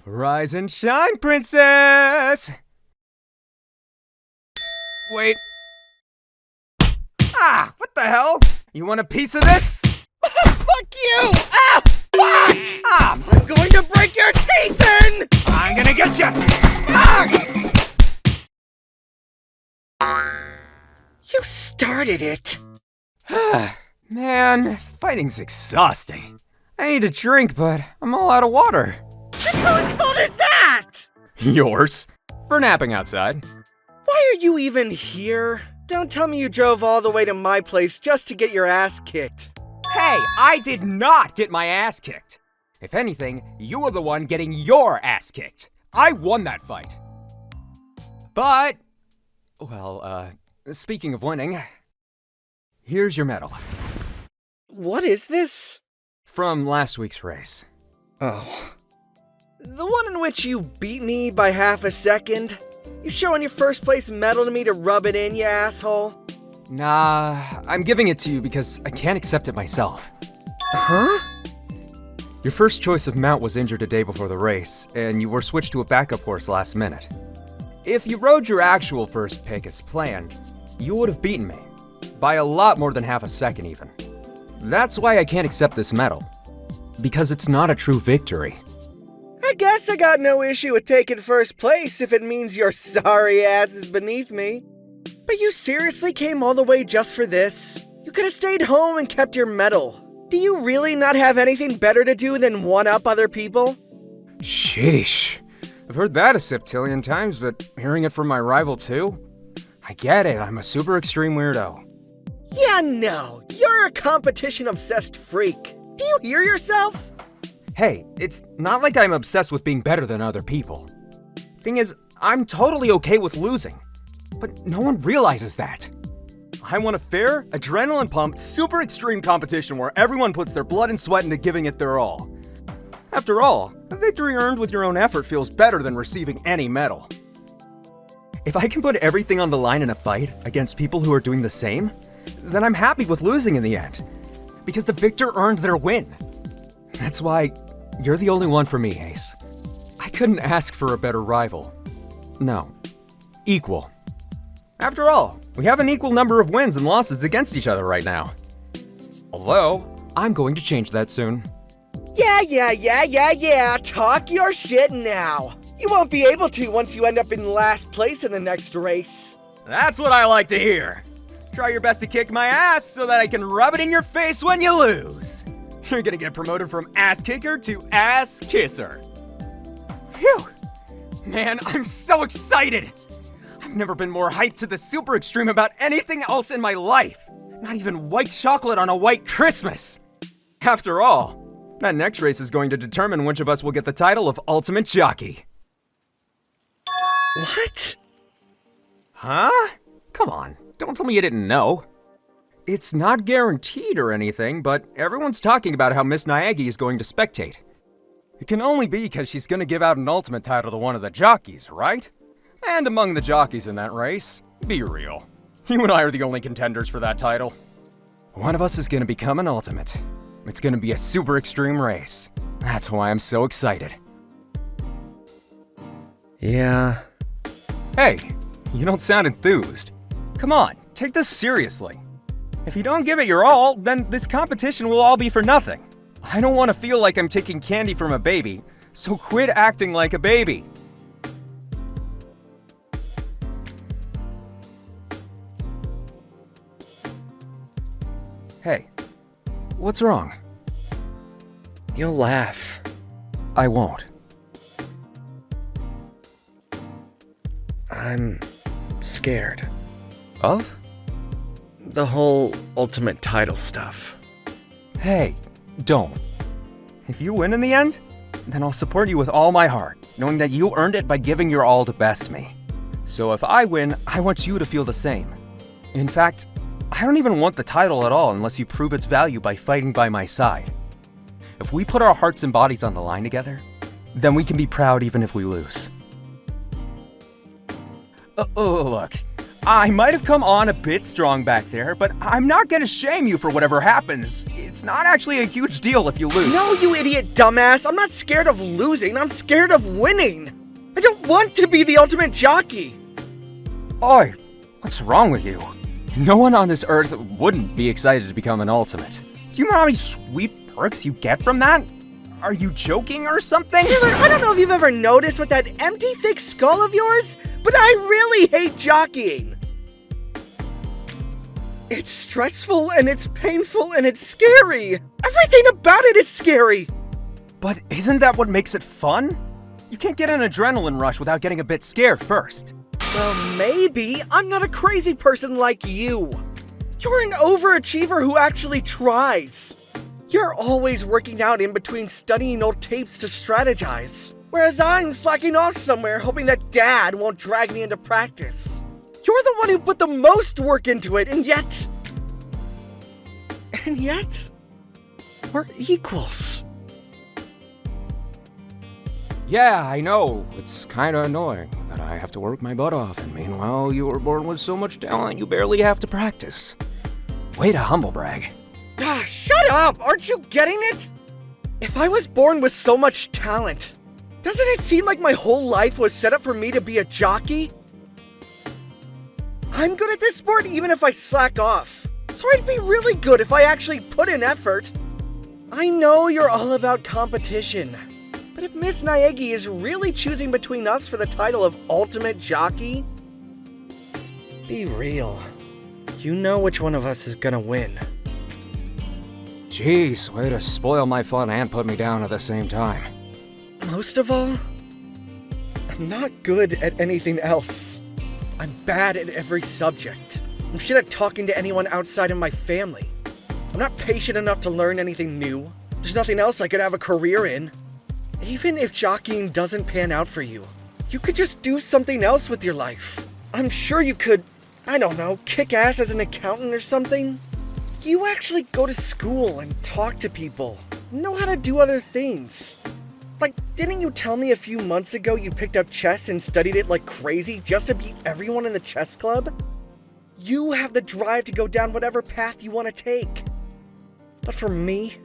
Rise and shine, princess! Wait. Ah, what the hell? You want a piece of this? Fuck you! Ah! Ah! I'm going to break your teeth in! I'm gonna get you! Ah! You started it! Man, fighting's exhausting. I need a drink, but I'm all out of water. Whose fault is that? Yours. For napping outside. Why are you even here? Don't tell me you drove all the way to my place just to get your ass kicked. Hey, I did not get my ass kicked. If anything, you were the one getting your ass kicked. I won that fight. But, well, speaking of winning, here's your medal. What is this? From last week's race. Oh. The one in which you beat me by half a second? You showing your first place medal to me to rub it in, you asshole? Nah, I'm giving it to you because I can't accept it myself. Huh? Your first choice of mount was injured a day before the race, and you were switched to a backup horse last minute. If you rode your actual first pick as planned, you would have beaten me. By a lot more than half a second even. That's why I can't accept this medal. Because it's not a true victory. I guess I got no issue with taking first place if it means your sorry ass is beneath me. But you seriously came all the way just for this? You could have stayed home and kept your medal. Do you really not have anything better to do than one-up other people? Sheesh. I've heard that a septillion times, but hearing it from my rival too? I get it, I'm a super extreme weirdo. Yeah, no. You're a competition-obsessed freak. Do you hear yourself? Hey, it's not like I'm obsessed with being better than other people. Thing is, I'm totally okay with losing. But no one realizes that. I want a fair, adrenaline-pumped, super extreme competition where everyone puts their blood and sweat into giving it their all. After all, a victory earned with your own effort feels better than receiving any medal. If I can put everything on the line in a fight against people who are doing the same, then I'm happy with losing in the end. Because the victor earned their win. That's why you're the only one for me, Ace. I couldn't ask for a better rival. No, equal. After all, we have an equal number of wins and losses against each other right now. Although, I'm going to change that soon. Yeah. Talk your shit now. You won't be able to once you end up in last place in the next race. That's what I like to hear. Try your best to kick my ass so that I can rub it in your face when you lose. You're gonna get promoted from ass kicker to ass kisser. Phew! Man, I'm so excited! I've never been more hyped to the super extreme about anything else in my life. Not even white chocolate on a white Christmas. After all, that next race is going to determine which of us will get the title of Ultimate Jockey. What? Huh? Come on, don't tell me you didn't know. It's not guaranteed or anything, but everyone's talking about how Miss Nyagi is going to spectate. It can only be because she's going to give out an ultimate title to one of the jockeys, right? And among the jockeys in that race, be real. You and I are the only contenders for that title. One of us is going to become an ultimate. It's going to be a super extreme race. That's why I'm so excited. Yeah. Hey, you don't sound enthused. Come on, take this seriously. If you don't give it your all, then this competition will all be for nothing. I don't want to feel like I'm taking candy from a baby, so quit acting like a baby. Hey, what's wrong? You'll laugh. I won't. I'm scared. Of? The whole ultimate title stuff. Hey, don't. If you win in the end, then I'll support you with all my heart, knowing that you earned it by giving your all to best me. So if I win, I want you to feel the same. In fact, I don't even want the title at all unless you prove its value by fighting by my side. If we put our hearts and bodies on the line together, then we can be proud even if we lose. Look, I might have come on a bit strong back there, but I'm not gonna shame you for whatever happens. It's not actually a huge deal if you lose. No, you idiot dumbass! I'm not scared of losing, I'm scared of winning! I don't want to be the ultimate jockey! Oi, what's wrong with you? No one on this earth wouldn't be excited to become an ultimate. Do you know how many sweet perks you get from that? Are you joking or something? Taylor, I don't know if you've ever noticed with that empty, thick skull of yours, but I really hate jockeying. It's stressful, and it's painful, and it's scary. Everything about it is scary. But isn't that what makes it fun? You can't get an adrenaline rush without getting a bit scared first. Well, maybe. I'm not a crazy person like you. You're an overachiever who actually tries. You're always working out in between studying old tapes to strategize. Whereas I'm slacking off somewhere hoping that Dad won't drag me into practice. You're the one who put the most work into it, and yet, we're equals. Yeah, I know. It's kinda annoying that I have to work my butt off, and meanwhile, you were born with so much talent you barely have to practice. Way to humble brag. Ah, shut up! Aren't you getting it? If I was born with so much talent, doesn't it seem like my whole life was set up for me to be a jockey? I'm good at this sport even if I slack off, so I'd be really good if I actually put in effort. I know you're all about competition, but if Miss Naegi is really choosing between us for the title of Ultimate Jockey, be real. You know which one of us is gonna win. Jeez, way to spoil my fun and put me down at the same time. Most of all, I'm not good at anything else. I'm bad at every subject. I'm shit at talking to anyone outside of my family. I'm not patient enough to learn anything new. There's nothing else I could have a career in. Even if jockeying doesn't pan out for you, you could just do something else with your life. I'm sure you could, I don't know, kick ass as an accountant or something. You actually go to school and talk to people, know how to do other things. Like, didn't you tell me a few months ago you picked up chess and studied it like crazy just to beat everyone in the chess club? You have the drive to go down whatever path you want to take. But for me,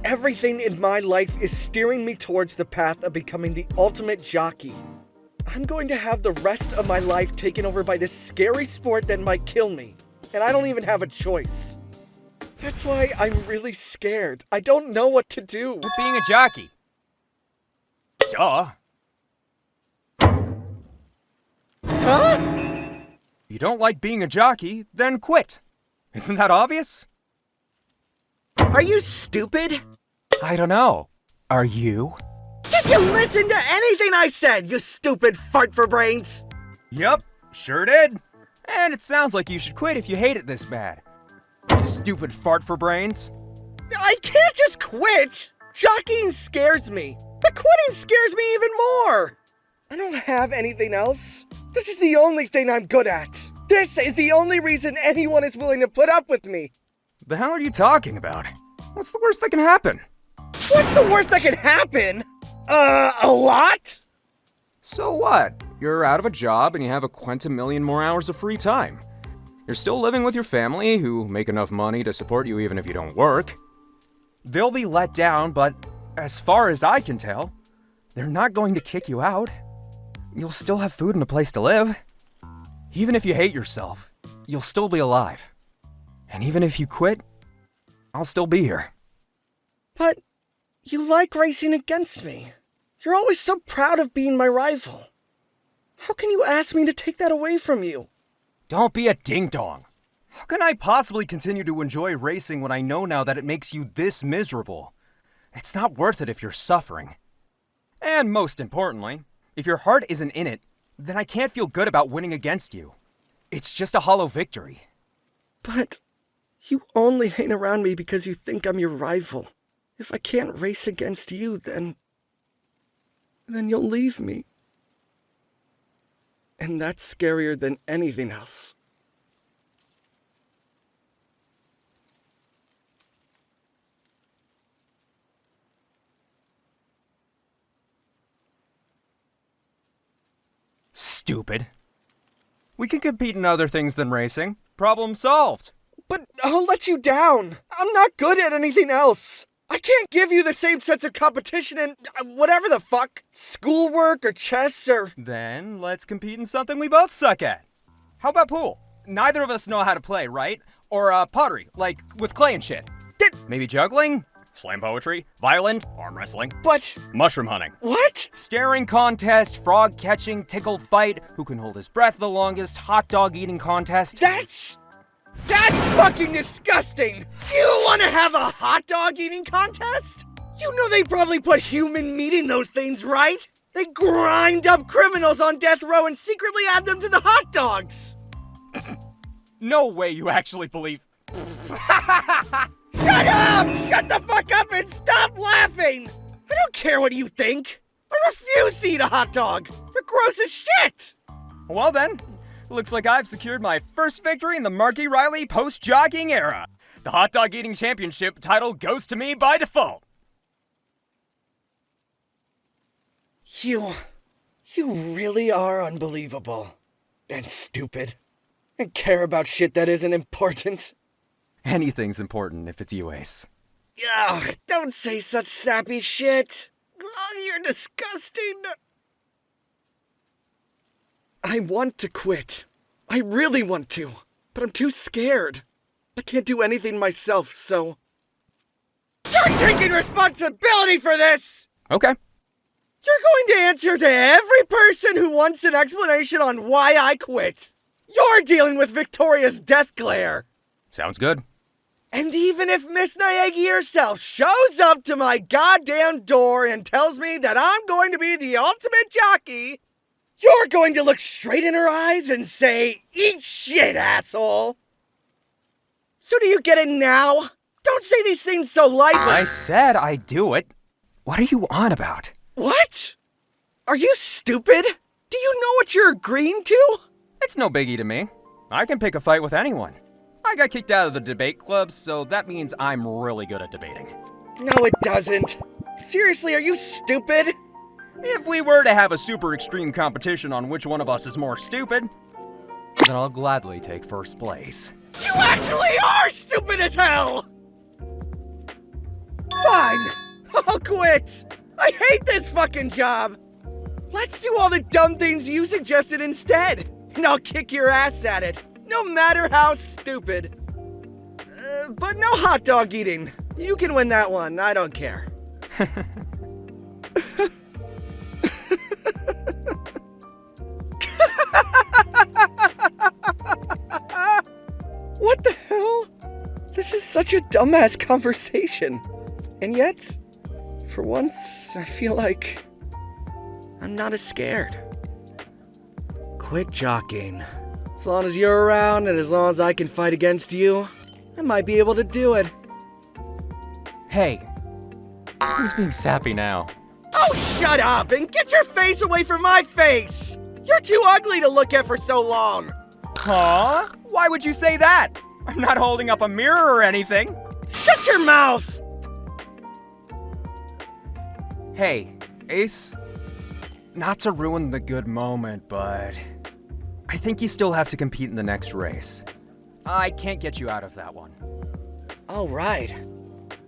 everything in my life is steering me towards the path of becoming the ultimate jockey. I'm going to have the rest of my life taken over by this scary sport that might kill me, and I don't even have a choice. That's why I'm really scared. I don't know what to do. With being a jockey. Duh. Huh? If you don't like being a jockey, then quit. Isn't that obvious? Are you stupid? I don't know. Are you? Did you listen to anything I said, you stupid fart for brains? Yup, sure did. And it sounds like you should quit if you hate it this bad. You stupid fart for brains. I can't just quit! Jockeying scares me, but quitting scares me even more! I don't have anything else. This is the only thing I'm good at. This is the only reason anyone is willing to put up with me. The hell are you talking about? What's the worst that can happen? What's the worst that can happen? A lot? So what? You're out of a job and you have a quintillion more hours of free time. You're still living with your family, who make enough money to support you even if you don't work. They'll be let down, but as far as I can tell, they're not going to kick you out. You'll still have food and a place to live. Even if you hate yourself, you'll still be alive. And even if you quit, I'll still be here. But you like racing against me. You're always so proud of being my rival. How can you ask me to take that away from you? Don't be a ding-dong. How can I possibly continue to enjoy racing when I know now that it makes you this miserable? It's not worth it if you're suffering. And most importantly, if your heart isn't in it, then I can't feel good about winning against you. It's just a hollow victory. But you only hang around me because you think I'm your rival. If I can't race against you, then you'll leave me. And that's scarier than anything else. Stupid. We can compete in other things than racing. Problem solved. But I'll let you down. I'm not good at anything else. I can't give you the same sense of competition in whatever the fuck. Schoolwork or chess or... Then let's compete in something we both suck at. How about pool? Neither of us know how to play, right? Or pottery, like with clay and shit. Maybe juggling? Slam poetry? Violin? Arm wrestling? But... Mushroom hunting. What? Staring contest, frog catching, tickle fight, who can hold his breath the longest, hot dog eating contest. That's fucking disgusting! You wanna have a hot dog eating contest? You know they probably put human meat in those things, right? They grind up criminals on death row and secretly add them to the hot dogs! No way you actually believe... Shut up! Shut the fuck up and stop laughing! I don't care what you think! I refuse to eat a hot dog! They're gross as shit! Well then, looks like I've secured my first victory in the Markey Riley post-jogging era. The hot dog eating championship title goes to me by default. You really are unbelievable. And stupid. And care about shit that isn't important. Anything's important if it's you, Ace. Ugh, don't say such sappy shit. Ugh, you're disgusting. I want to quit. I really want to. But I'm too scared. I can't do anything myself, so... You're taking responsibility for this! Okay. You're going to answer to every person who wants an explanation on why I quit. You're dealing with Victoria's death glare. Sounds good. And even if Miss Naegi herself shows up to my goddamn door and tells me that I'm going to be the ultimate jockey, you're going to look straight in her eyes and say, "Eat shit, asshole." So do you get it now? Don't say these things so lightly. I said I'd do it. What are you on about? What? Are you stupid? Do you know what you're agreeing to? It's no biggie to me. I can pick a fight with anyone. I got kicked out of the debate club, so that means I'm really good at debating. No, it doesn't. Seriously, are you stupid? If we were to have a super extreme competition on which one of us is more stupid, then I'll gladly take first place. You actually are stupid as hell! Fine, I'll quit. I hate this fucking job. Let's do all the dumb things you suggested instead, and I'll kick your ass at it. No matter how stupid. But no hot dog eating. You can win that one, I don't care. What the hell? This is such a dumbass conversation. And yet, for once, I feel like I'm not as scared. Quit jockeying. As long as you're around and as long as I can fight against you, I might be able to do it. Hey, who's being sappy now? Oh, shut up and get your face away from my face! You're too ugly to look at for so long. Huh? Why would you say that? I'm not holding up a mirror or anything. Shut your mouth! Hey, Ace, not to ruin the good moment, but I think you still have to compete in the next race. I can't get you out of that one. Oh, right.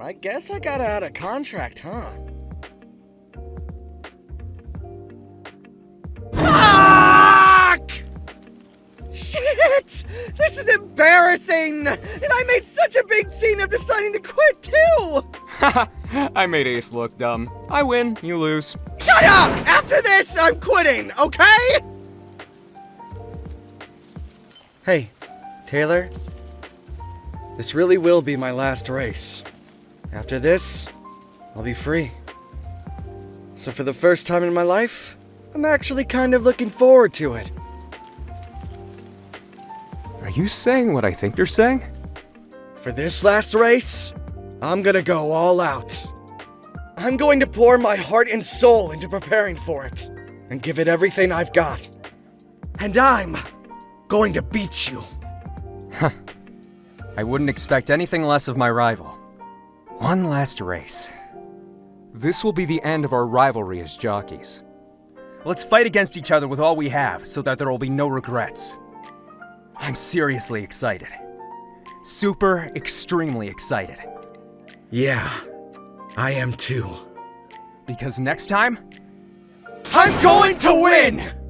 I guess I got out of contract, huh? Fuck! Shit! This is embarrassing! And I made such a big scene of deciding to quit, too! Haha, I made Ace look dumb. I win, you lose. Shut up! After this, I'm quitting, okay? Hey, Taylor. This really will be my last race. After this, I'll be free. So for the first time in my life, I'm actually kind of looking forward to it. Are you saying what I think you're saying? For this last race, I'm gonna go all out. I'm going to pour my heart and soul into preparing for it, and give it everything I've got. And I'm going to beat you. Huh. I wouldn't expect anything less of my rival. One last race. This will be the end of our rivalry as jockeys. Let's fight against each other with all we have, so that there will be no regrets. I'm seriously excited. Super, extremely excited. Yeah, I am too. Because next time, I'm going to win!